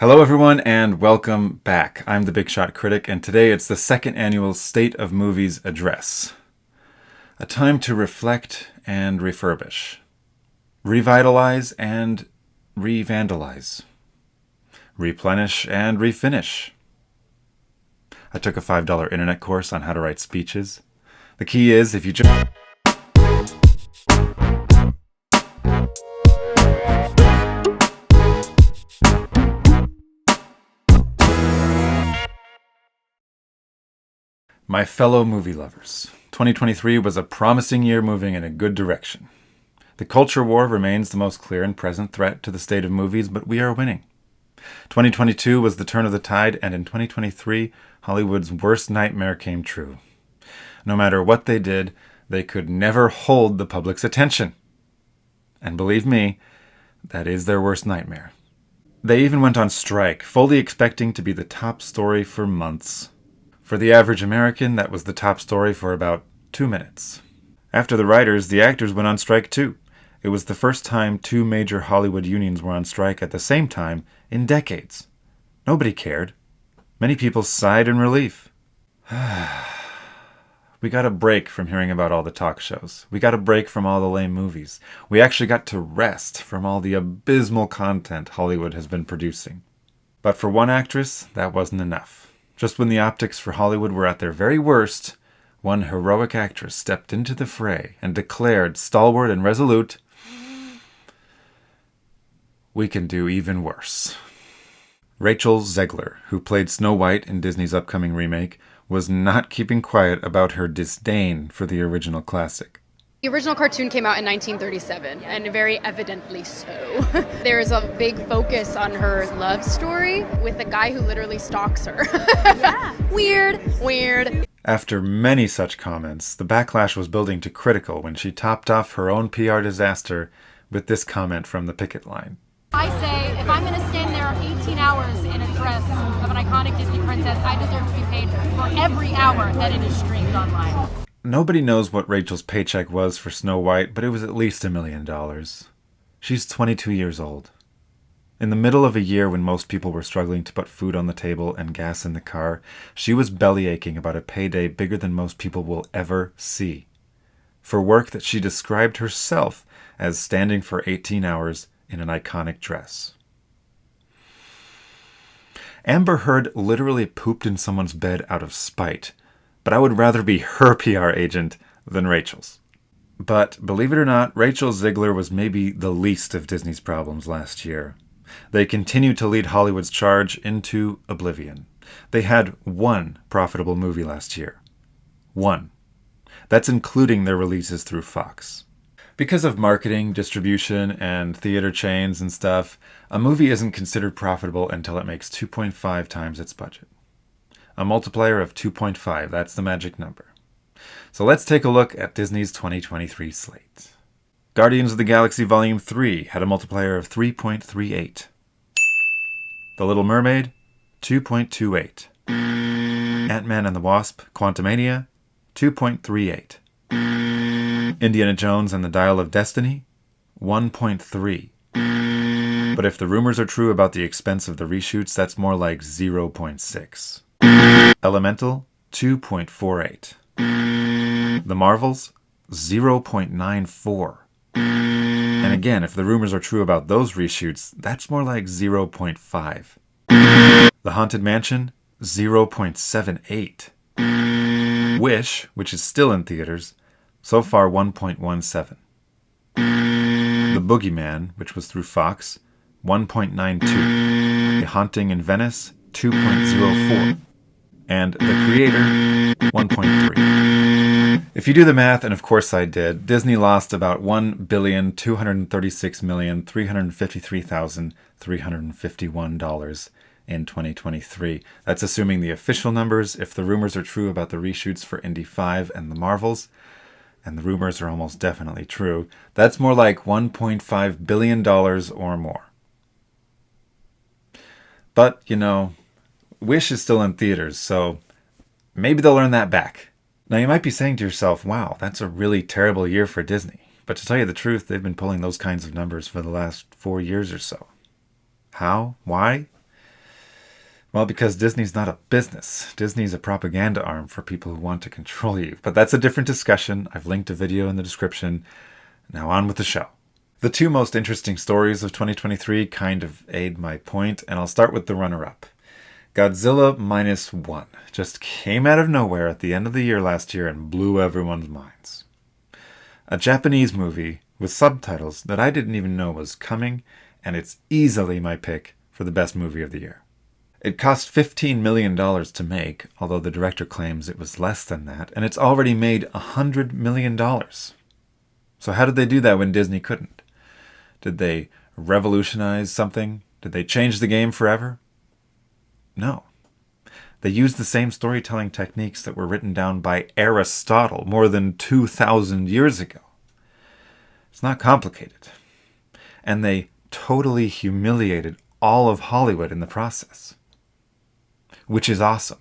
Hello, everyone, and welcome back. I'm the Big Shot Critic, and today it's the second annual State of Movies Address. A time to reflect and refurbish, revitalize and re-vandalize, replenish and refinish. I took a $5 internet course on how to write speeches. The key is, if you just... My fellow movie lovers, 2023 was a promising year moving in a good direction. The culture war remains the most clear and present threat to the state of movies, but we are winning. 2022 was the turn of the tide, and in 2023, Hollywood's worst nightmare came true. No matter what they did, they could never hold the public's attention. And believe me, that is their worst nightmare. They even went on strike, fully expecting to be the top story for months. For the average American, that was the top story for about 2 minutes. After the writers, the actors went on strike too. It was the first time two major Hollywood unions were on strike at the same time in decades. Nobody cared. Many people sighed in relief. We got a break from hearing about all the talk shows. We got a break from all the lame movies. We actually got to rest from all the abysmal content Hollywood has been producing. But for one actress, that wasn't enough. Just when the optics for Hollywood were at their very worst, one heroic actress stepped into the fray and declared, stalwart and resolute, "We can do even worse." Rachel Zegler, who played Snow White in Disney's upcoming remake, was not keeping quiet about her disdain for the original classic. The original cartoon came out in 1937, and very evidently so. There's a big focus on her love story with a guy who literally stalks her. Yeah. Weird. After many such comments, the backlash was building to critical when she topped off her own PR disaster with this comment from the picket line. I say, if I'm going to stand there 18 hours in a dress of an iconic Disney princess, I deserve to be paid for every hour that it is streamed online. Nobody knows what Rachel's paycheck was for Snow White, but it was at least $1 million. She's 22 years old. In the middle of a year when most people were struggling to put food on the table and gas in the car, she was bellyaching about a payday bigger than most people will ever see, for work that she described herself as standing for 18 hours in an iconic dress. Amber Heard literally pooped in someone's bed out of spite, but I would rather be her PR agent than Rachel's. But believe it or not, Rachel Zegler was maybe the least of Disney's problems last year. They continued to lead Hollywood's charge into oblivion. They had one profitable movie last year. One. That's including their releases through Fox. Because of marketing, distribution, and theater chains and stuff, a movie isn't considered profitable until it makes 2.5 times its budget. A multiplier of 2.5, that's the magic number. So let's take a look at Disney's 2023 slate. Guardians of the Galaxy Volume 3 had a multiplier of 3.38. The Little Mermaid, 2.28. Ant-Man and the Wasp, Quantumania, 2.38. Indiana Jones and the Dial of Destiny, 1.3. But if the rumors are true about the expense of the reshoots, that's more like 0.6. Elemental, 2.48. The Marvels, 0.94. And again, if the rumors are true about those reshoots, that's more like 0.5. The Haunted Mansion, 0.78. Wish, which is still in theaters, so far 1.17. The Boogeyman, which was through Fox, 1.92. The Haunting in Venice, 2.04. And The Creator, 1.3. If you do the math, and of course I did, Disney lost about $1,236,353,351 in 2023. That's assuming the official numbers. If the rumors are true about the reshoots for Indy 5 and the Marvels, and the rumors are almost definitely true, that's more like $1.5 billion or more. But, you know, Wish is still in theaters, so maybe they'll earn that back. Now you might be saying to yourself, wow, that's a really terrible year for Disney. But to tell you the truth, they've been pulling those kinds of numbers for the last 4 years or so. How? Why? Well, because Disney's not a business. Disney's a propaganda arm for people who want to control you. But that's a different discussion. I've linked a video in the description. Now on with the show. The two most interesting stories of 2023 kind of aid my point, and I'll start with the runner-up. Godzilla Minus One just came out of nowhere at the end of the year last year and blew everyone's minds. A Japanese movie with subtitles that I didn't even know was coming, and it's easily my pick for the best movie of the year. It cost $15 million to make, although the director claims it was less than that, and it's already made $100 million. So how did they do that when Disney couldn't? Did they revolutionize something? Did they change the game forever? No. They used the same storytelling techniques that were written down by Aristotle more than 2,000 years ago. It's not complicated. And they totally humiliated all of Hollywood in the process. Which is awesome.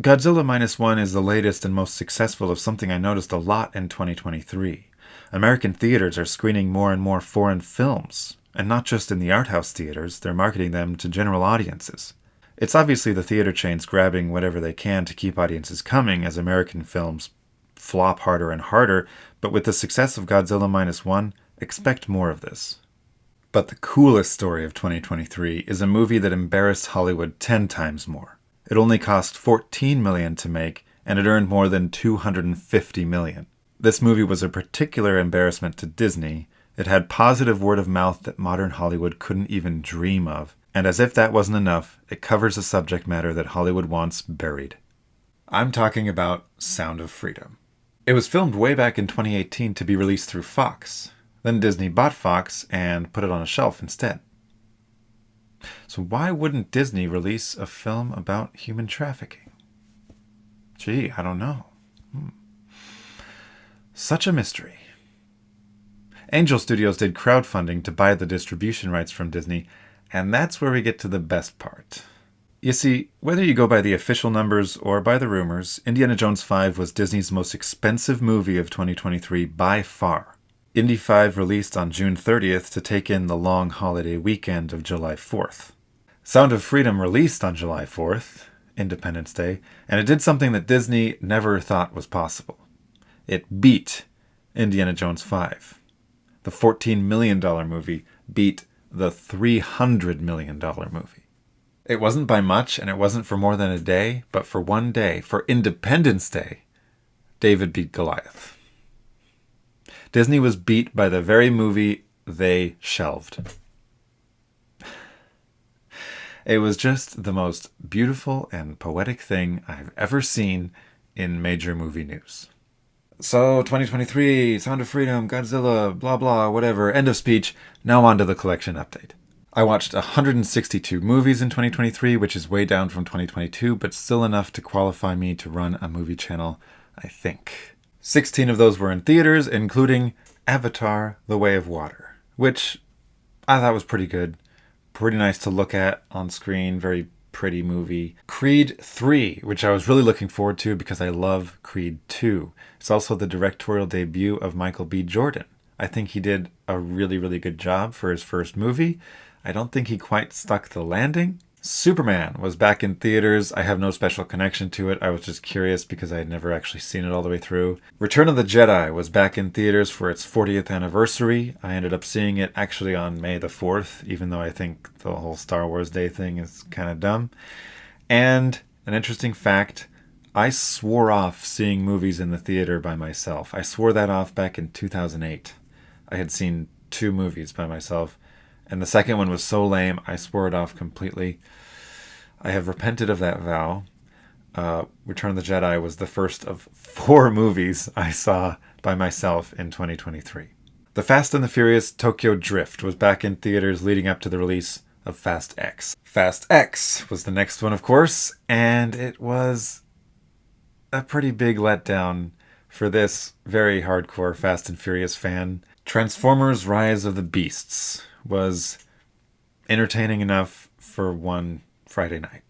Godzilla Minus One is the latest and most successful of something I noticed a lot in 2023. American theaters are screening more and more foreign films. And not just in the art house theaters, they're marketing them to general audiences. It's obviously the theater chains grabbing whatever they can to keep audiences coming as American films flop harder and harder, but with the success of Godzilla Minus One, expect more of this. But the coolest story of 2023 is a movie that embarrassed Hollywood 10 times more. It only cost $14 million to make, and it earned more than $250 million. This movie was a particular embarrassment to Disney. It had positive word of mouth that modern Hollywood couldn't even dream of. And as if that wasn't enough, it covers a subject matter that Hollywood wants buried. I'm talking about Sound of Freedom. It was filmed way back in 2018 to be released through Fox. Then Disney bought Fox and put it on a shelf instead. So why wouldn't Disney release a film about human trafficking? Gee, I don't know. Such a mystery. Angel Studios did crowdfunding to buy the distribution rights from Disney, and that's where we get to the best part. You see, whether you go by the official numbers or by the rumors, Indiana Jones 5 was Disney's most expensive movie of 2023 by far. Indy 5 released on June 30th to take in the long holiday weekend of July 4th. Sound of Freedom released on July 4th, Independence Day, and it did something that Disney never thought was possible. It beat Indiana Jones 5. The $14 million movie beat the $300 million movie. It wasn't by much, and it wasn't for more than a day, but for one day, for Independence Day, David beat Goliath. Disney was beat by the very movie they shelved. It was just the most beautiful and poetic thing I've ever seen in major movie news. So, 2023, Sound of Freedom, Godzilla, blah blah, whatever, end of speech. Now on to the collection update. I watched 162 movies in 2023, which is way down from 2022, but still enough to qualify me to run a movie channel, I think. 16 of those were in theaters, including Avatar: The Way of Water, which I thought was pretty good. Pretty nice to look at on screen, very pretty movie. Creed 3, which I was really looking forward to because I love Creed 2. It's also the directorial debut of Michael B. Jordan. I think he did a really, really good job for his first movie. I don't think he quite stuck the landing. Superman was back in theaters. I have no special connection to it. I was just curious because I had never actually seen it all the way through. Return of the Jedi was back in theaters for its 40th anniversary. I ended up seeing it actually on May the 4th, even though I think the whole Star Wars Day thing is kind of dumb. And an interesting fact, I swore off seeing movies in the theater by myself. I swore that off back in 2008. I had seen 2 movies by myself, and the second one was so lame, I swore it off completely. I have repented of that vow. Return of the Jedi was the first of 4 movies I saw by myself in 2023. The Fast and the Furious Tokyo Drift was back in theaters leading up to the release of Fast X. Fast X was the next one, of course, and it was a pretty big letdown for this very hardcore Fast and Furious fan. Transformers Rise of the Beasts was entertaining enough for one Friday night.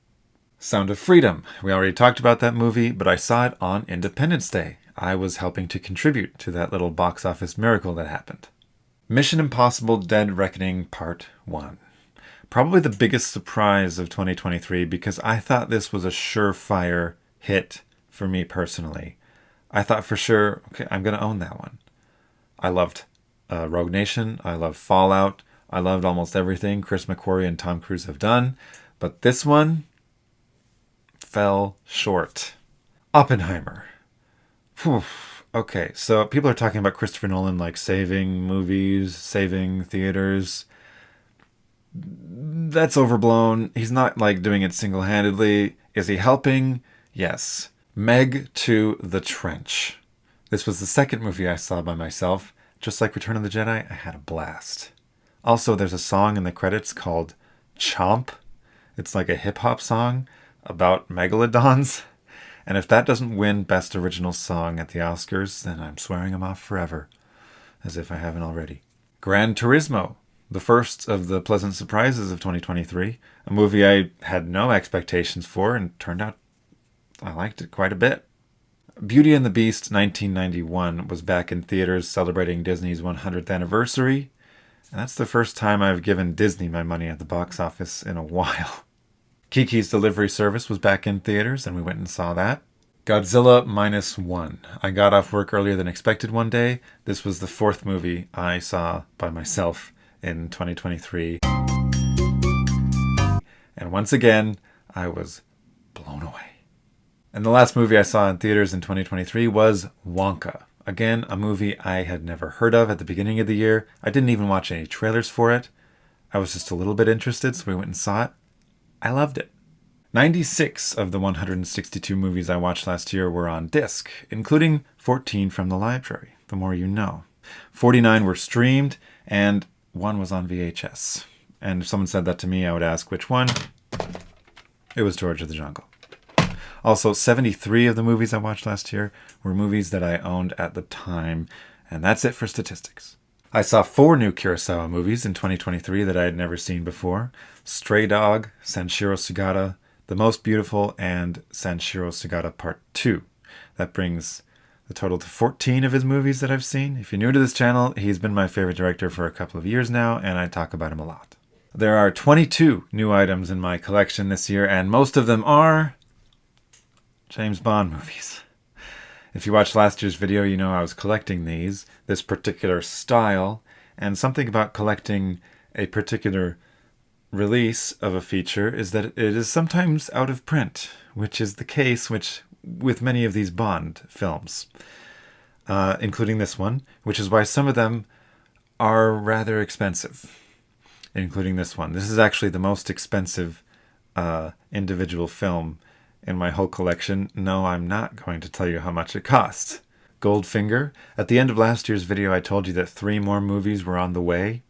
Sound of Freedom. We already talked about that movie, but I saw it on Independence Day. I was helping to contribute to that little box office miracle that happened. Mission Impossible Dead Reckoning Part 1. Probably the biggest surprise of 2023 because I thought this was a surefire hit for me personally. I thought for sure, okay, I'm going to own that one. I loved Rogue Nation. I loved Fallout. I loved almost everything Chris McQuarrie and Tom Cruise have done. But this one fell short. Oppenheimer. Whew. Okay, so people are talking about Christopher Nolan like saving movies, saving theaters. That's overblown. He's not like doing it single-handedly. Is he helping? Yes. Meg to the Trench. This was the second movie I saw by myself. Just like Return of the Jedi, I had a blast. Also, there's a song in the credits called Chomp. It's like a hip-hop song about megalodons. And if that doesn't win Best Original Song at the Oscars, then I'm swearing I'm off forever. As if I haven't already. Gran Turismo. The first of the pleasant surprises of 2023. A movie I had no expectations for and turned out I liked it quite a bit. Beauty and the Beast 1991 was back in theaters celebrating Disney's 100th anniversary. And that's the first time I've given Disney my money at the box office in a while. Kiki's Delivery Service was back in theaters and we went and saw that. Godzilla Minus One. I got off work earlier than expected one day. This was the fourth movie I saw by myself in 2023. And once again, I was blown away. And the last movie I saw in theaters in 2023 was Wonka. Again, a movie I had never heard of at the beginning of the year. I didn't even watch any trailers for it. I was just a little bit interested, so we went and saw it. I loved it. 96 of the 162 movies I watched last year were on disc, including 14 from the library. The more you know. 49 were streamed, and one was on VHS. And if someone said that to me, I would ask which one. It was George of the Jungle. Also, 73 of the movies I watched last year were movies that I owned at the time, and that's it for statistics. I saw 4 new Kurosawa movies in 2023 that I had never seen before. Stray Dog, Sanshiro Sugata, The Most Beautiful, and Sanshiro Sugata Part 2. That brings the total to 14 of his movies that I've seen. If you're new to this channel, he's been my favorite director for a couple of years now, and I talk about him a lot. There are 22 new items in my collection this year, and most of them are James Bond movies. If you watched last year's video, you know I was collecting this particular style, and something about collecting a particular release of a feature is that it is sometimes out of print, which is the case with many of these Bond films, including this one, which is why some of them are rather expensive, including this one. This is actually the most expensive individual film in my whole collection. No, I'm not going to tell you how much it cost. Goldfinger. At the end of last year's video, I told you that 3 more movies were on the way.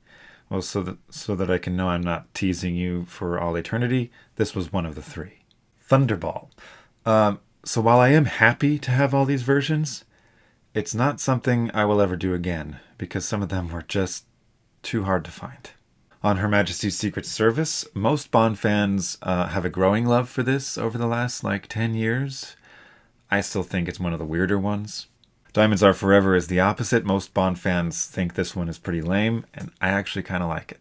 Well, so that I can know I'm not teasing you for all eternity, this was one of the 3. Thunderball. So while I am happy to have all these versions, it's not something I will ever do again, because some of them were just too hard to find. On Her Majesty's Secret Service, most Bond fans have a growing love for this over the last 10 years. I still think it's one of the weirder ones. Diamonds Are Forever is the opposite. Most Bond fans think this one is pretty lame, and I actually kind of like it.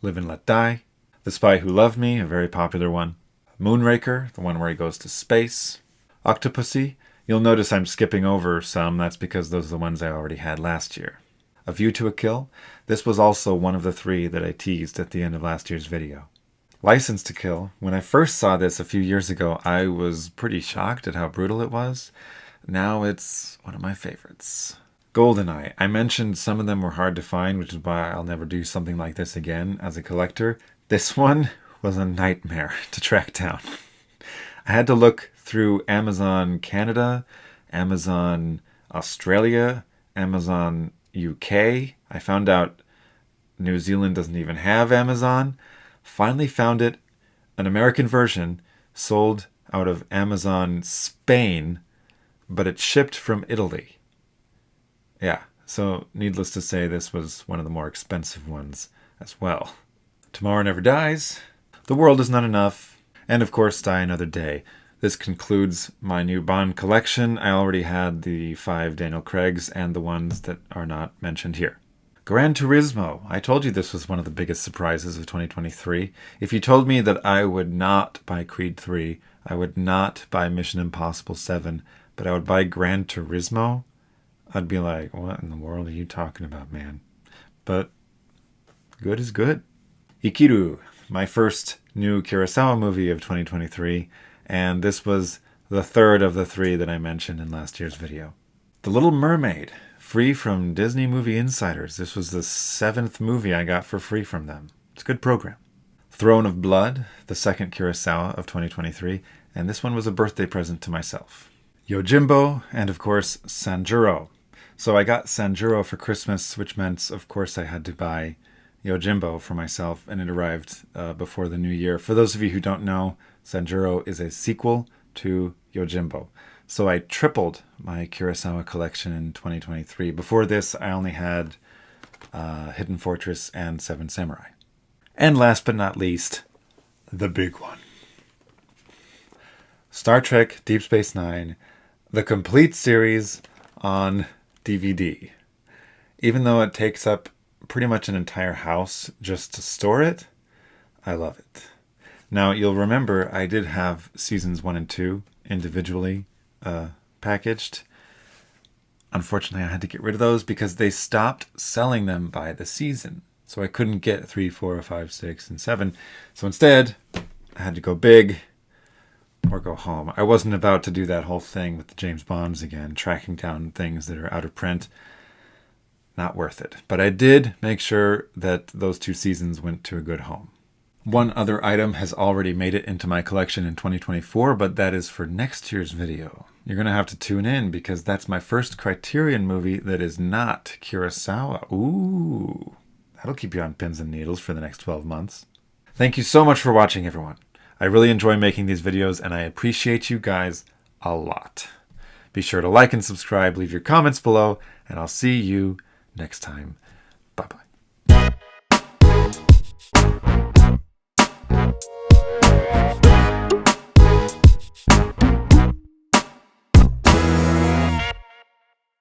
Live and Let Die. The Spy Who Loved Me, a very popular one. Moonraker, the one where he goes to space. Octopussy. You'll notice I'm skipping over some. That's because those are the ones I already had last year. A View to a Kill. This was also one of the 3 that I teased at the end of last year's video. License to Kill. When I first saw this a few years ago, I was pretty shocked at how brutal it was. Now it's one of my favorites. GoldenEye. I mentioned some of them were hard to find, which is why I'll never do something like this again as a collector. This one was a nightmare to track down. I had to look through Amazon Canada, Amazon Australia, Amazon UK. I found out New Zealand doesn't even have Amazon. Finally found it, an American version, sold out of Amazon Spain, but it shipped from Italy. Yeah, so needless to say, this was one of the more expensive ones as well. Tomorrow Never Dies, The World Is Not Enough, and of course Die Another Day. This concludes my new Bond collection. I already had the 5 Daniel Craigs and the ones that are not mentioned here. Gran Turismo. I told you this was one of the biggest surprises of 2023. If you told me that I would not buy Creed 3, I would not buy Mission Impossible 7, but I would buy Gran Turismo, I'd be like, what in the world are you talking about, man? But good is good. Ikiru, my first new Kurosawa movie of 2023, and this was the third of the 3 that I mentioned in last year's video. The Little Mermaid, free from Disney Movie Insiders. This was the 7th movie I got for free from them. It's a good program. Throne of Blood, the second Kurosawa of 2023, and this one was a birthday present to myself. Yojimbo, and of course, Sanjuro. So I got Sanjuro for Christmas, which meant, of course, I had to buy Yojimbo for myself, and it arrived before the new year. For those of you who don't know, Sanjuro is a sequel to Yojimbo. So I tripled my Kurosawa collection in 2023. Before this, I only had Hidden Fortress and Seven Samurai. And last but not least, the big one. Star Trek Deep Space Nine, the complete series on DVD. Even though it takes up pretty much an entire house just to store it, I love it. Now, you'll remember I did have seasons 1 and 2 individually packaged. Unfortunately, I had to get rid of those because they stopped selling them by the season. So I couldn't get 3, 4, 5, 6, and 7. So instead, I had to go big or go home. I wasn't about to do that whole thing with the James Bonds again, tracking down things that are out of print. Not worth it. But I did make sure that those 2 seasons went to a good home. One other item has already made it into my collection in 2024, but that is for next year's video. You're going to have to tune in because that's my first Criterion movie that is not Kurosawa. Ooh, that'll keep you on pins and needles for the next 12 months. Thank you so much for watching, everyone. I really enjoy making these videos, and I appreciate you guys a lot. Be sure to like and subscribe, leave your comments below, and I'll see you next time. Bye-bye.